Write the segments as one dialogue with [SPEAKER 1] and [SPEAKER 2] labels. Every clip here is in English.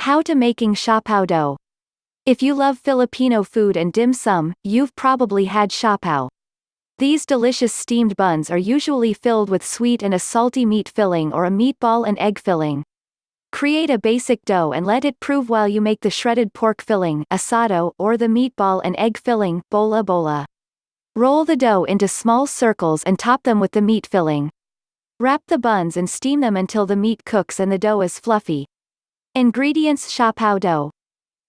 [SPEAKER 1] How to making siopao dough. If you love Filipino food and dim sum, you've probably had siopao. These delicious steamed buns are usually filled with sweet and a salty meat filling or a meatball and egg filling. Create a basic dough and let it prove while you make the shredded pork filling, asado, or the meatball and egg filling, bola. Roll the dough into small circles and top them with the meat filling. Wrap the buns and steam them until the meat cooks and the dough is fluffy. Ingredients: siopao dough.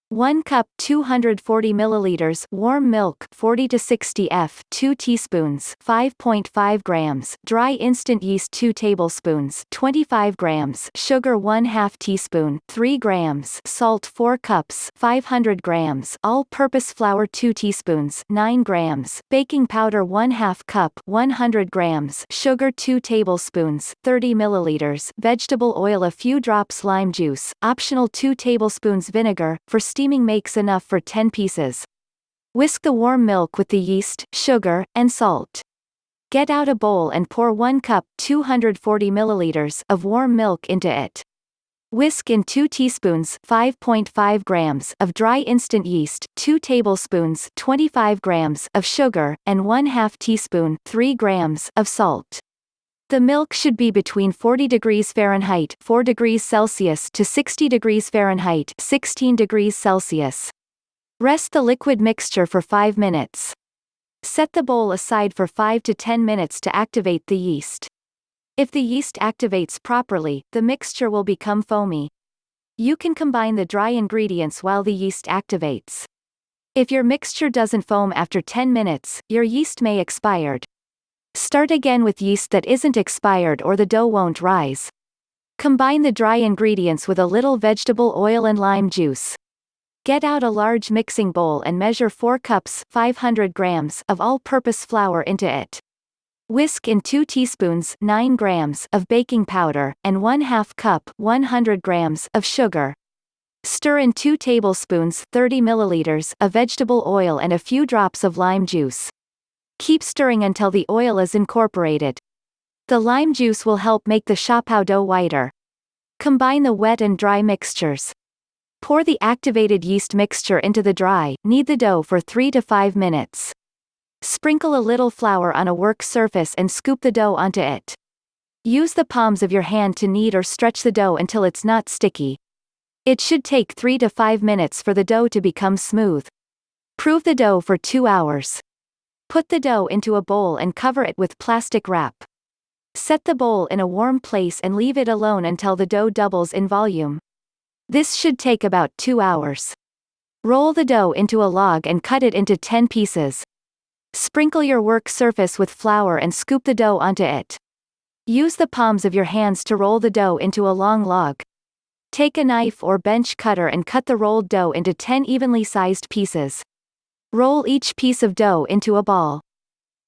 [SPEAKER 1] 1 cup 240 milliliters warm milk 40 to 60 f 2 teaspoons 5.5 grams dry instant yeast 2 tablespoons 25 grams sugar 1/2 teaspoon 3 grams salt 4 cups 500 grams all-purpose flour 2 teaspoons 9 grams baking powder 1/2 cup 100 grams sugar 2 tablespoons 30 milliliters vegetable oil a few drops lime juice optional 2 tablespoons vinegar for steaming makes enough for 10 pieces. Whisk the warm milk with the yeast, sugar, and salt. Get out a bowl and pour 1 cup 240 milliliters of warm milk into it. Whisk in 2 teaspoons 5.5 grams of dry instant yeast, 2 tablespoons 25 grams of sugar, and 1/2 teaspoon 3 grams of salt. The milk should be between 40 degrees Fahrenheit 4 degrees Celsius to 60 degrees Fahrenheit 16 degrees Celsius. Rest the liquid mixture for 5 minutes. Set the bowl aside for 5 to 10 minutes to activate the yeast. If the yeast activates properly, the mixture will become foamy. You can combine the dry ingredients while the yeast activates. If your mixture doesn't foam after 10 minutes, your yeast may expired. Start again with yeast that isn't expired or the dough won't rise. Combine the dry ingredients with a little vegetable oil and lime juice. Get out a large mixing bowl and measure 4 cups 500 grams of all-purpose flour into it. Whisk in 2 teaspoons 9 grams of baking powder, and 1/2 cup 100 grams of sugar. Stir in 2 tablespoons 30 milliliters of vegetable oil and a few drops of lime juice. Keep stirring until the oil is incorporated. The lime juice will help make the siopao dough whiter. Combine the wet and dry mixtures. Pour the activated yeast mixture into the dry, knead the dough for 3 to 5 minutes. Sprinkle a little flour on a work surface and scoop the dough onto it. Use the palms of your hand to knead or stretch the dough until it's not sticky. It should take 3 to 5 minutes for the dough to become smooth. Prove the dough for 2 hours. Put the dough into a bowl and cover it with plastic wrap. Set the bowl in a warm place and leave it alone until the dough doubles in volume. This should take about 2 hours. Roll the dough into a log and cut it into 10 pieces. Sprinkle your work surface with flour and scoop the dough onto it. Use the palms of your hands to roll the dough into a long log. Take a knife or bench cutter and cut the rolled dough into 10 evenly sized pieces. Roll each piece of dough into a ball.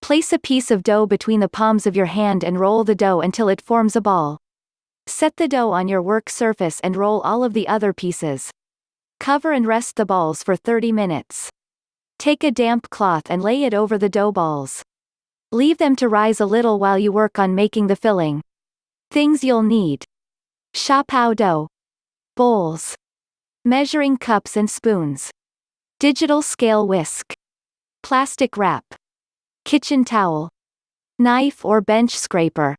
[SPEAKER 1] Place a piece of dough between the palms of your hand and roll the dough until it forms a ball. Set the dough on your work surface and roll all of the other pieces. Cover and rest the balls for 30 minutes. Take a damp cloth and lay it over the dough balls. Leave them to rise a little while you work on making the filling. Things you'll need: siopao dough, bowls, measuring cups and spoons, digital scale whisk, plastic wrap, kitchen towel, knife or bench scraper.